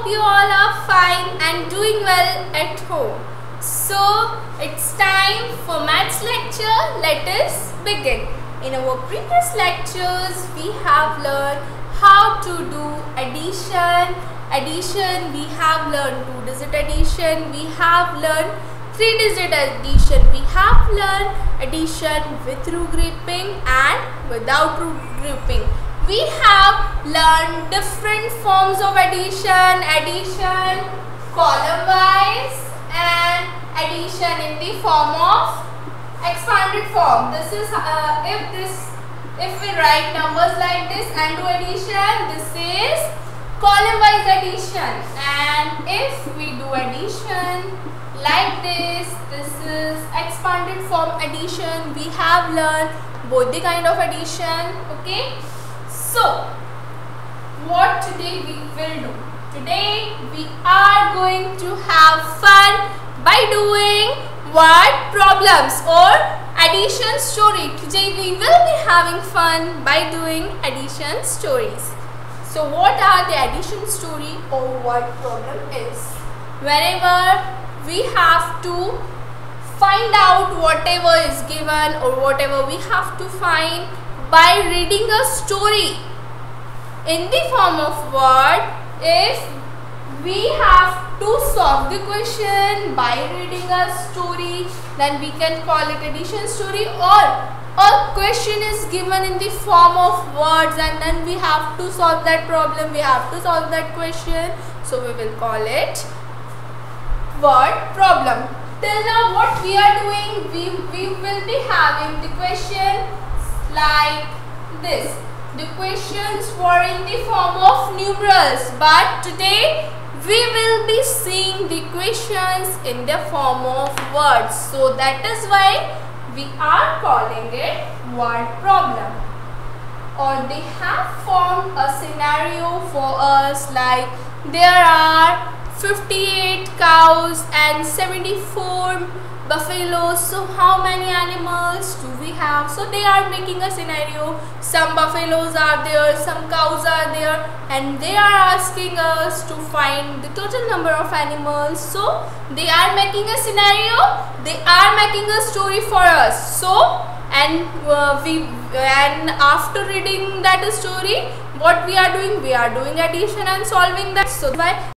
you all are fine and doing well at home. So it's time for maths lecture. Let us begin. In our previous lectures we have learned how to do addition. We have learned 2-digit addition. We have learned 3-digit addition. We have learned addition with root grouping and without root grouping. We have learned different forms of addition, column wise and addition in the form of expanded form. This is if we write numbers like this and do addition, this is column wise addition, and if we do addition like this is expanded form addition. We have learned both the kind of addition. Okay, so what today we will do? Today we are going to have fun by doing word problems or addition story. Today we will be having fun by doing addition stories. So what are the addition story or word problem is? Whenever we have to find out whatever is given or whatever we have to find by reading a story in the form of word. If we have to solve the question by reading a story, then we can call it addition story. Or a question is given in the form of words and then we have to solve that problem, we have to solve that question, so we will call it word problem. Till now what we are doing, we will be having the question like this. The questions were in the form of numerals, but today we will be seeing the questions in the form of words. So that is why we are calling it word problem. Or they have formed a scenario for us like there are 58 cows and 74 buffaloes. So how many animals do we have? So they are making a scenario. Some buffaloes are there, some cows are there, and they are asking us to find the total number of animals. So they are making a scenario, they are making a story for us. So and after reading that story, what we are doing? We are doing addition and solving that. So why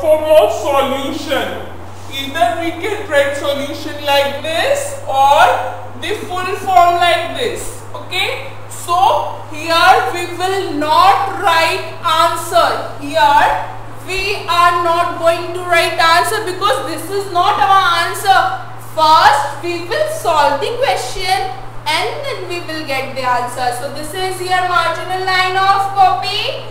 form of solution. Either we can write solution like this or the full form like this. Okay. So here we will not write answer. Here we are not going to write answer because this is not our answer. First we will solve the question and then we will get the answer. So this is your marginal line of copy.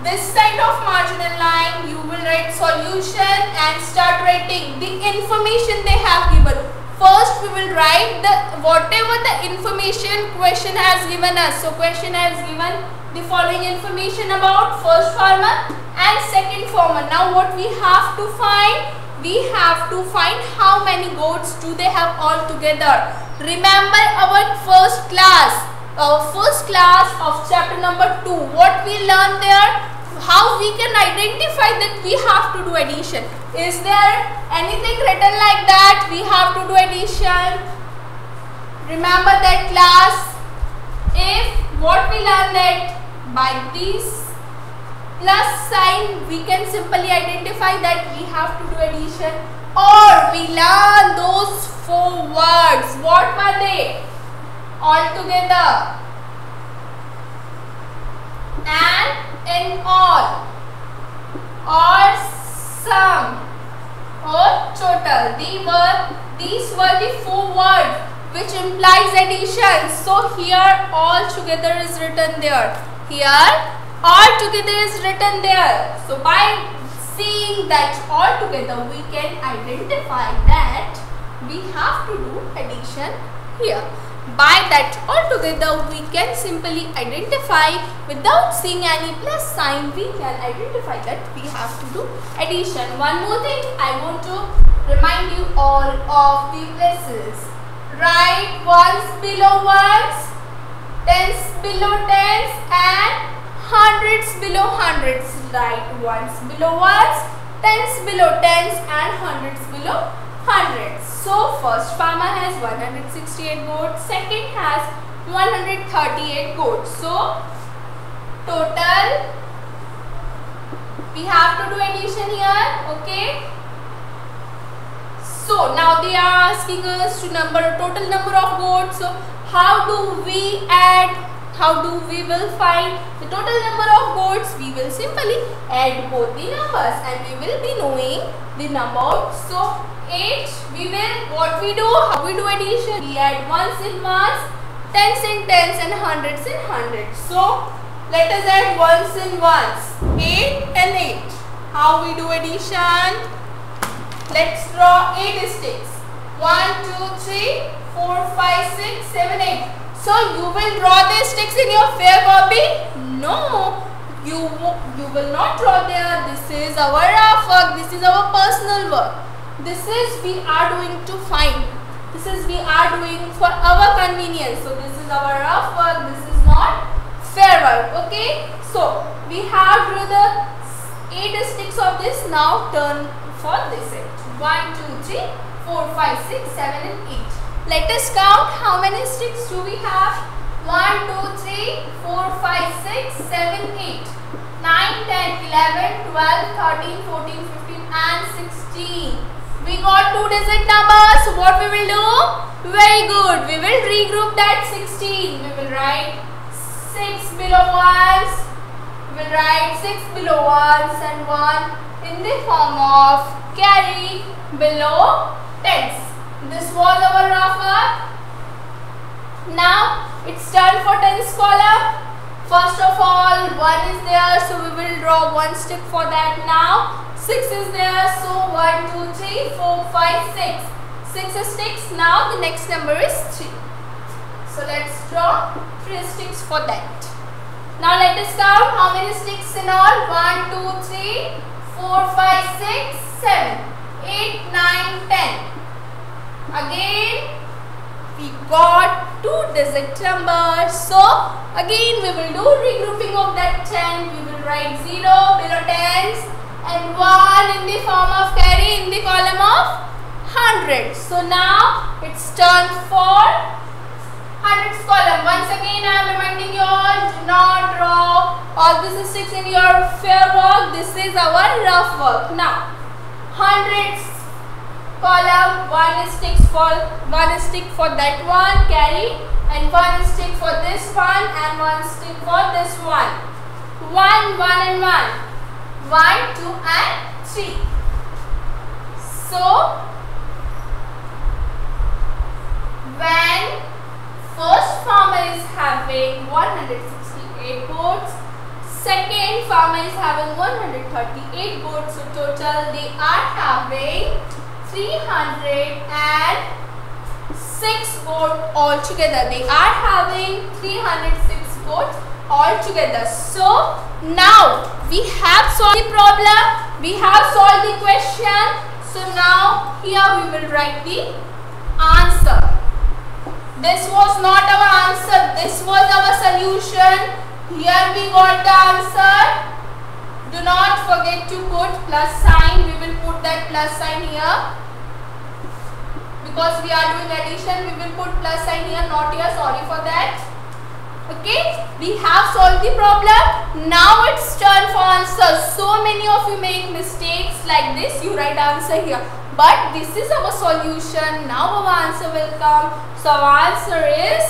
This side of marginal line you will write solution and start writing the information they have given. First we will write the whatever the information question has given us. So question has given the following information about first farmer and second farmer. Now what we have to find? We have to find how many goats do they have all together. Remember our first class of chapter number 2. What we learned there? How we can identify that we have to do addition. Is there anything written like that? We have to do addition. Remember that class? If what we learned that by this plus sign we can simply identify that we have to do addition, or we learn those 4 words. What were they? All together, and in all, or sum, or total. These were the 4 words which implies addition. So here all together is written there. Here all together is written there. So by seeing that all together we can identify that we have to do addition here. By that all together we can simply identify without seeing any plus sign, we can identify that we have to do addition. One more thing I want to remind you all of the places. Write ones below ones, tens below tens and hundreds below hundreds. Write ones below ones, tens below tens and hundreds below hundreds. So first farmer has 168 goats, second has 138 goats. So total we have to do addition here. Okay. So now they are asking us to total number of goats. So how do we add? How do we will find the total number of goats? We will simply add both the numbers and we will be knowing the number. So 8 we will, what we do? How we do addition? We add ones in ones, tens in tens and hundreds in hundreds. So let us add ones in ones. 8 and 8. How we do addition? Let's draw 8 sticks. 1, 2, 3, 4, 5, 6, 7, 8. So you will draw the sticks in your fair copy? No, you will not draw there. This is our rough work. This is our personal work. This is we are doing to find. This is we are doing for our convenience. So this is our rough work. This is not fair work. Okay. So we have drew the 8 sticks of this. Now turn for this set. 1, 2, 3, 4, 5, 6, 7 and 8. Let us count how many sticks do we have. 1, 2, 3, 4, 5, 6, 7, 8, 9, 10, 11, 12, 13, 14, 15 and 16. We got 2-digit numbers. So what we will do? Very good. We will regroup that 16. We will write 6 below ones. We will write 6 below ones and 1 in the form of carry below tens. This was our rough work. Now it's turn for tens column. First of all 1 is there, so we will draw 1 stick for that. Now 6 is there, so 1, 2, 3, 4, 5, 6. 6 sticks. Now the next number is 3. So let's draw 3 sticks for that. Now let us count how many sticks in all. 1, 2, 3, 4, 5, 6, 7, 8, 9, 10. Again we got 2-digit numbers. So again we will do regrouping of that 10. We will write 0 below tens and 1 in the form of carry in the column of hundreds. So now it's turn for hundreds column. Once again I am reminding you all, do not draw all these sticks in your fair work. This is our rough work. Now hundreds column, one stick for that one, carry, and one stick for this one, and one stick for this one. 1, 1 and 1. 1, 2 and 3. So when first farmer is having 168 goats, second farmer is having 138 goats, so total they are having 306 goats altogether. They are having 306 goats altogether. So now we have solved the problem, we have solved the question. So now here we will write the answer. This was not our answer, this was our solution. Here we got the answer. Do not forget to put plus sign. We will put that plus sign here. Because we are doing addition, we will put plus sign here, not here. Sorry for that. Okay, we have solved the problem. Now it's turn for answer. So many of you make mistakes like this. You write answer here. But this is our solution. Now our answer will come. So our answer is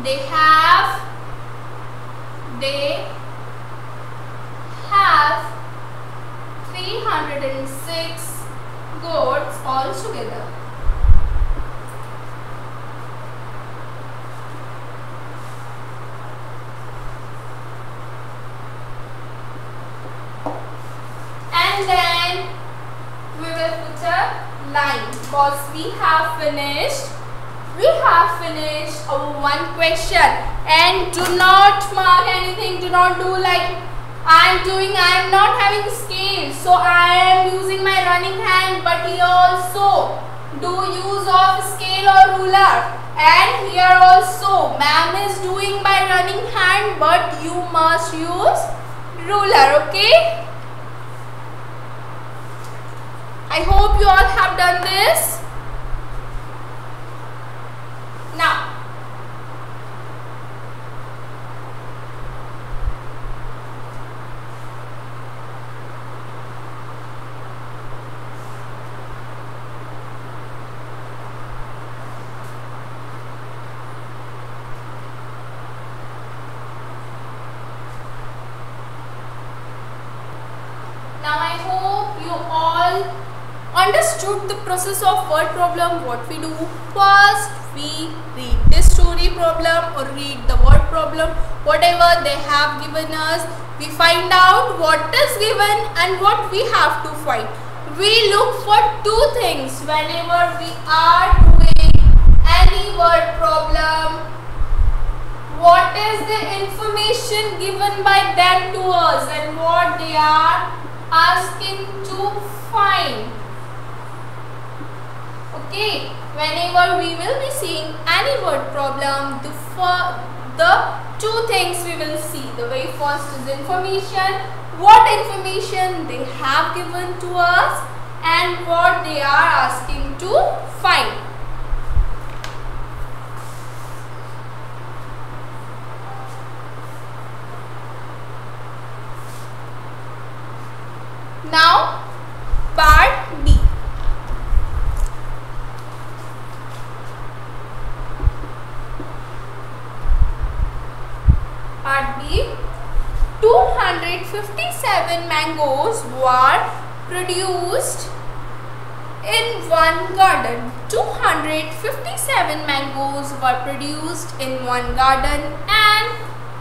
they have 306 goats altogether. And then we will put a line because we have finished our one question. And do not mark anything, do not do like I am not having scale, so I am using my running hand, but here also do use of scale or ruler. And here also ma'am is doing by running hand, but you must use ruler. Okay, I hope you all have done this. Now I hope you all understood the process of word problem. What we do first, we read this story problem or read the word problem, whatever they have given us. We find out what is given and what we have to find. We look for two things whenever we are doing any word problem. What is the information given by them to us and what they are asking to find. Okay, whenever we will be seeing any word problem, the two things we will see. The very first is information, what information they have given to us and what they are asking to find. Now, part B. Part B. 257 mangoes were produced in one garden. 257 mangoes were produced in one garden and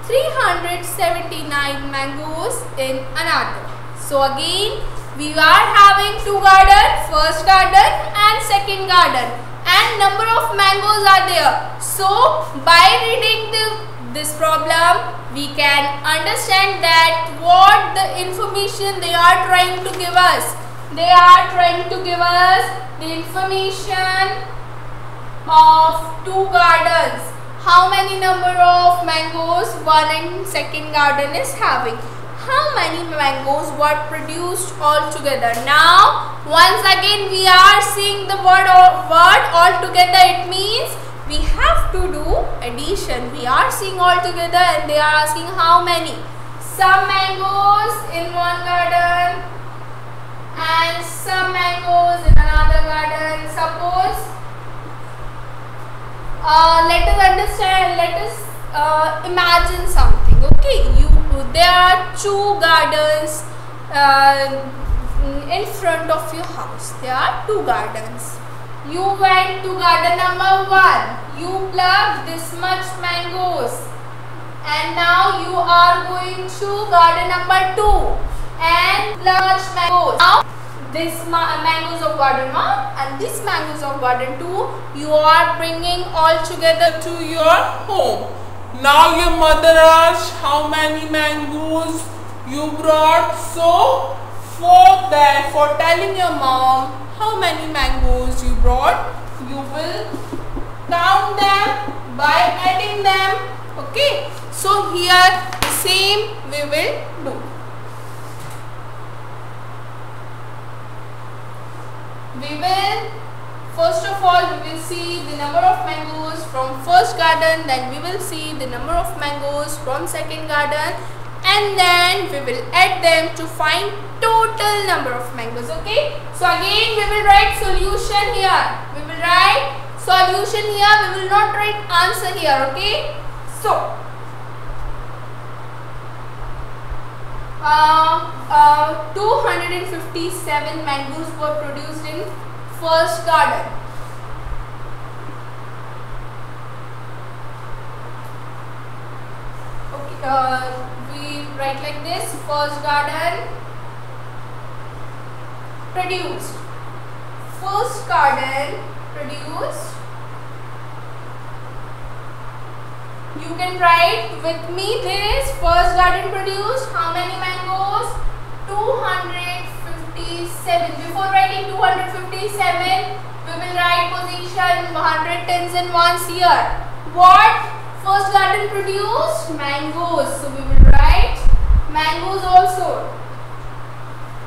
379 mangoes in another. So again we are having two gardens, first garden and second garden, and number of mangoes are there. So by reading this problem we can understand that what the information they are trying to give us. They are trying to give us the information of two gardens. How many number of mangoes one and second garden is having. How many mangoes were produced altogether. Now once again we are seeing the word all together. It means we have to do addition. We are seeing all together and they are asking how many. Some mangoes in one garden and some mangoes in another garden. Suppose, let us understand, let us imagine something. Okay, there are two gardens in front of your house. There are two gardens. You went to garden number 1. You plucked this much mangoes. And now you are going to garden number 2 and pluck mangoes. Now this mangoes of garden 1 and this mangoes of garden 2 you are bringing all together to your home. Now your mother asked how many mangoes you brought. So for telling your mom how many mangoes you brought, you will count them by adding them. Okay, so here same we will do. We will first of all we will see the number of mangoes from first garden, then we will see the number of mangoes from second garden, and then we will add them to find total number of mangoes. Okay, so again we will write solution here. We will write solution here. We will not write answer here. Okay, so 257 mangoes were produced in first garden. Okay, we write like this: first garden produced. First garden produced. You can write with me this: first garden produced how many mangoes? 257. Before writing 257, we will write position 100 tens and ones here. What first garden produced? Mangoes. So we will write mangoes also.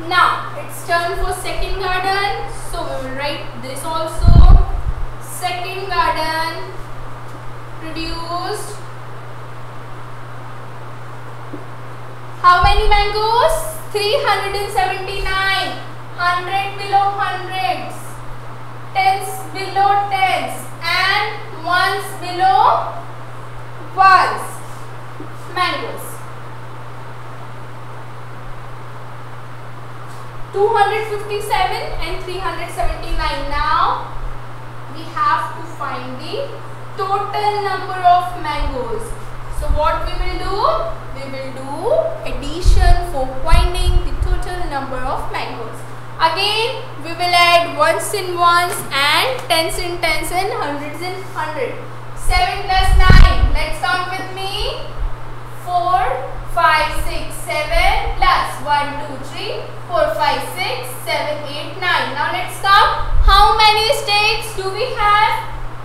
Now it's turn for second garden. So we will write this also. Second garden produced how many mangoes? 379. 100 below hundreds, tens below tens, and ones below ones. Mangoes. 257 and 379. Now we have to find the total number of mangoes. So what we will do? We will do addition for finding the total number of mangoes. Again we will add ones in ones and tens in tens and hundreds in hundreds. 7 plus 9. Let's count with me. 4, 5, 6, 7 plus 1, 2, 3, 4, 5, 6, 7, 8, 9. Now let's count. How many sticks do we have?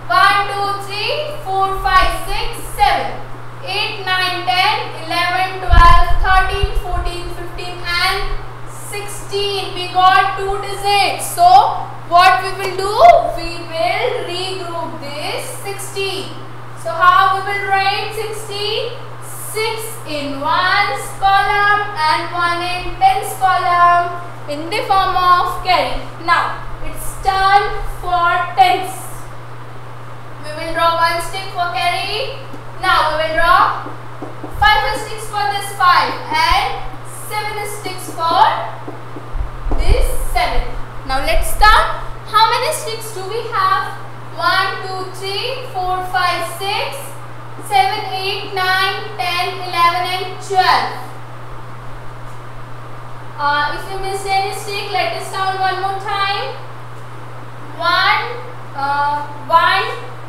1, 2, 3, 4, 5, 6, 7, 8, 9, 10, 11, 12, 13, 14, 15 and 16. We got 2 digits. So what we will do? We will regroup this 60. So how we will write 60? 6 in ones column and 1 in tens column in the form of carry. Now it's turn for tens. We will draw 1 stick for carry. Now we will draw 5 sticks for this 5 and 7 sticks for this 7. Now let's count. How many sticks do we have? 1, 2, 3, 4, 5, 6, 7, 8, 9, 10, 11 and 12. If you missed any stick, let us count one more time. 1,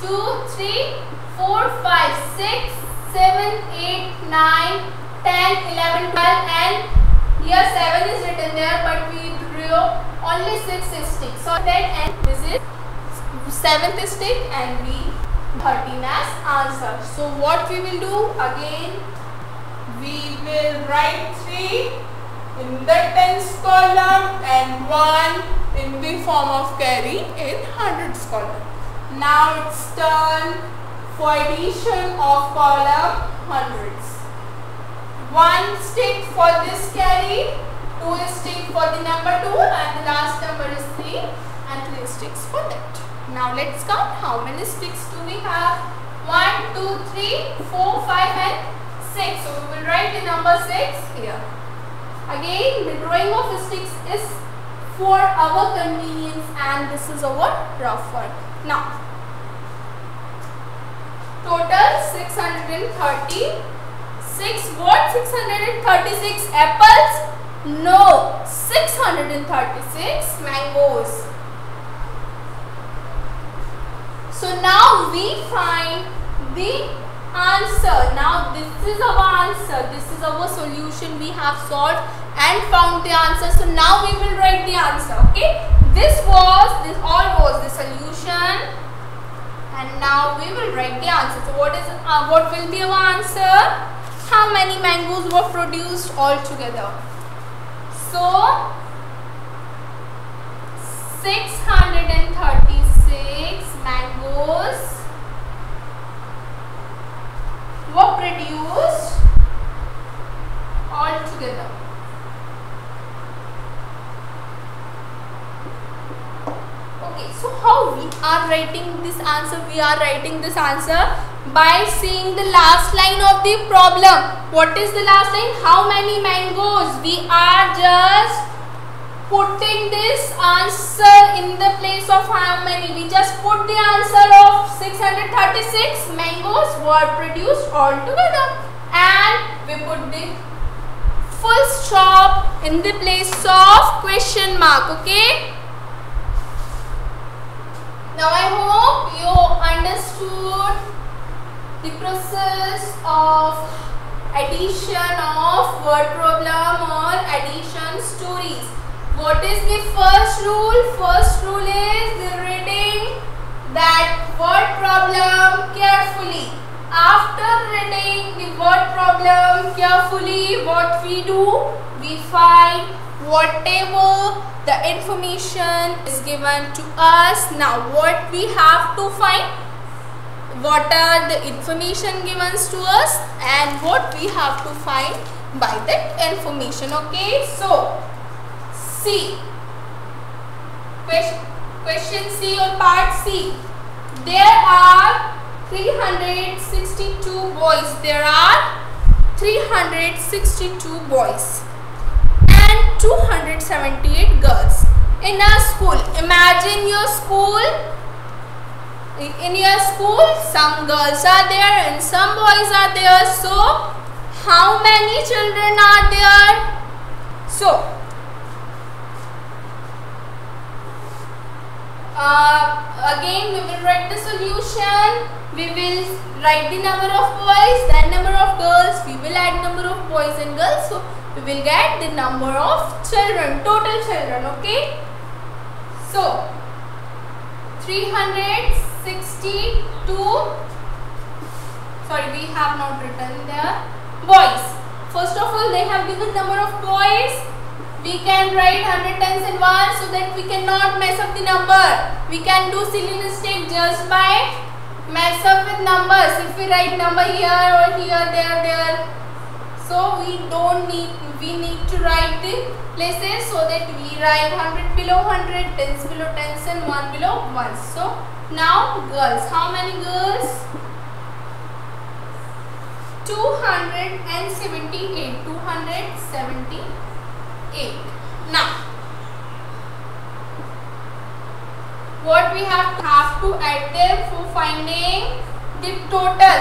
2, 3, 4, 5, 6, 7, 8, 9, 10, 11, 12 and here 7 is written there, but we drew only 6 sticks. So that and this is 7th stick and we 13 as answer. So what we will do again? We will write 3 in the tens column and 1 in the form of carry in hundreds column. Now it's turn for addition of column hundreds. 1 stick for this carry, 2 stick for the number 2, and the last number is 3, and 3 sticks for that. Now let's count how many sticks do we have. 1, 2, 3, 4, 5 and 6. So we will write the number 6 here. Again, the drawing of sticks is for our convenience, and this is our rough work. Now, total 636. What? 636 apples? No, 636 mangoes. So now we find the answer. Now this is our answer. This is our solution. We have solved and found the answer. So now we will write the answer. Okay. This all was the solution. And now we will write the answer. So what will be our answer? How many mangoes were produced altogether? So 636 mangoes were produced altogether. Okay, so how we are writing this answer? We are writing this answer by seeing the last line of the problem. What is the last line? How many mangoes? We are just putting this answer in the place of how many. We just put the answer of 636 mangoes were produced altogether, and we put the full stop in the place of question mark. Okay. Now I hope you understood the process of addition of word problem or addition stories. What is the first rule? First rule is the reading that word problem carefully. After reading the word problem carefully, what we do? We find whatever the information is given to us. Now what we have to find? What are the information given to us and what we have to find by that information. Okay, so C. Question C or part C. There are 362 boys. There are 362 boys and 278 girls in a school. Imagine your school. In your school, some girls are there and some boys are there. So, how many children are there? So, again we will write the solution. We will write the number of boys, then number of girls. We will add number of boys and girls. So, we will get the number of children, total children. Okay. So, 362. Sorry, we have not written there. Boys. First of all, they have given number of boys. We can write 100 tens in 1 so that we cannot mess up the number. We can do silly mistake just by mess up with numbers. If we write number here or here, there. So we need to write the places so that we write 100 below 100, tens below tens and 1 below 1. So now girls. How many girls? 278. 278. Now, what we have to add them for finding the total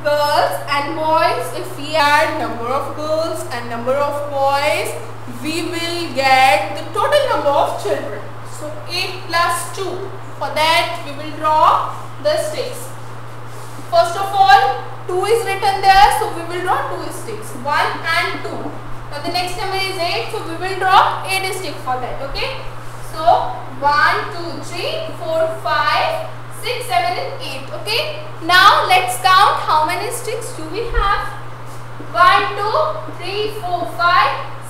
girls and boys. If we add number of girls and number of boys, we will get the total number of children. So 8 plus 2. For that, we will draw the sticks. First of all, 2 is written there, so we will draw 2 sticks, 1 and 2. Now the next number is 8, so we will draw 8 sticks for that. Okay. So 1, 2, 3, 4, 5, 6, 7 and 8. Okay. Now let's count how many sticks do we have. 1, 2, 3, 4, 5,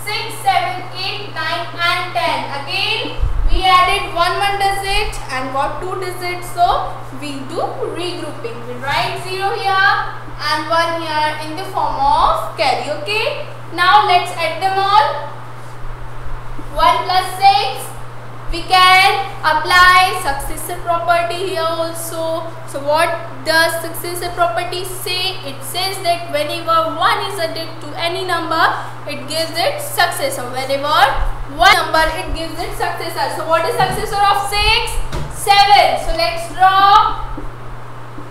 6, 7, 8, 9 and 10. Again we added one digit and got 2 digits, so we do regrouping. We write 0 here and 1 here in the form of carry. Okay. Now let's add them all. 1 plus 6. We can apply successor property here also. So what does successor property say? It says that whenever 1 is added to any number, it gives it successor. Whenever one number, it gives it successor. So what is successor of 6? 7. So let's draw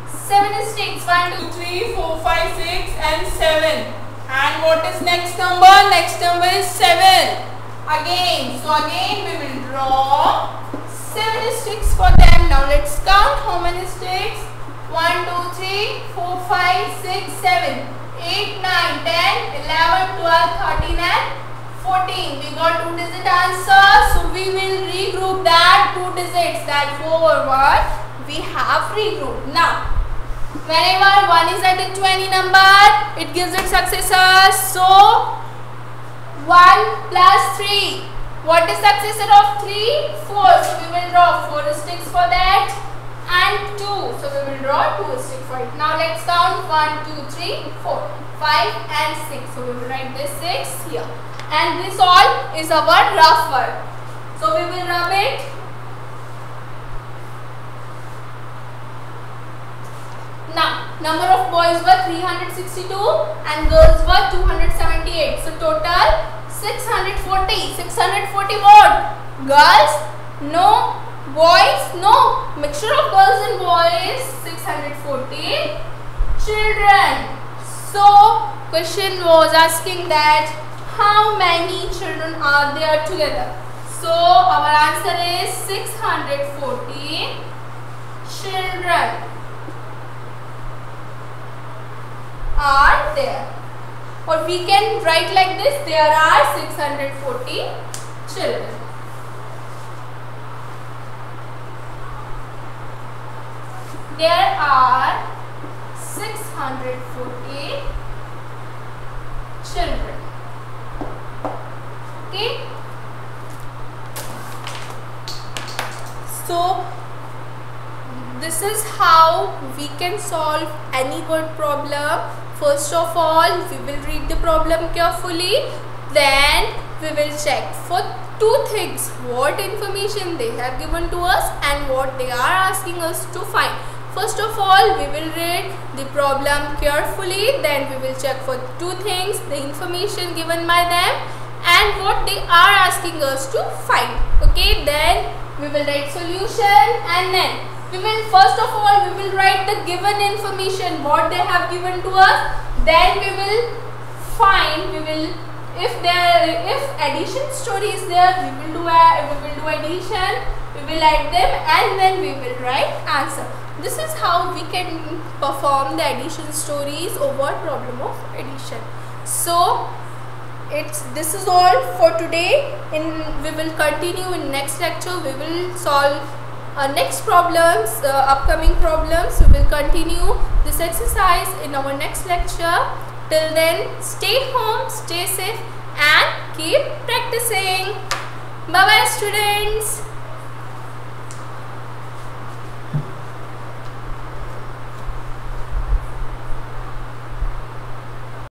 7 sticks. 1, 2, 3, 4, 5, 6 and 7. And what is next number? Next number is 7. Again, so again we will draw 7 sticks for them. Now let's count how many sticks. 1, 2, 3, 4, 5, 6, 7, 8, 9, 10, 11, 12, 13 and 14. We got 2 digit answer. So we will regroup that 2 digits, that 4 or 1 we have regrouped. Now whenever 1 is added to any number, it gives it successor. So 1 plus 3. What is successor of 3? 4. So we will draw 4 sticks for that and 2. So we will draw 2 sticks for it. Now let's count 1, 2, 3, 4, 5 and 6. So we will write this 6 here. And this all is our rough work. So we will rub it. Now number of boys were 362 and girls were 278. So total 640. 640 what? Girls? No. Boys? No. Mixture of girls and boys. 640 children. So question was asking that how many children are there together? So our answer is 640 children are there. Or we can write like this, there are 640 children. There are 640 children. Okay. So this is how we can solve any word problem. First of all, we will read the problem carefully. Then we will check for 2 things: what information they have given to us and what they are asking us to find. First of all, we will read the problem carefully. Then we will check for 2 things: the information given by them and what they are asking us to find. Okay, then we will write solution and then we will first of all we will write the given information, what they have given to us. Then we will find, if addition story is there, we will do addition, we will add them and then we will write answer. This is how we can perform the addition stories over problem of addition. So this is all for today. We will continue in next lecture. We will solve next problems, upcoming problems. We will continue this exercise in our next lecture. Till then, stay home, stay safe and keep practicing. Bye bye students.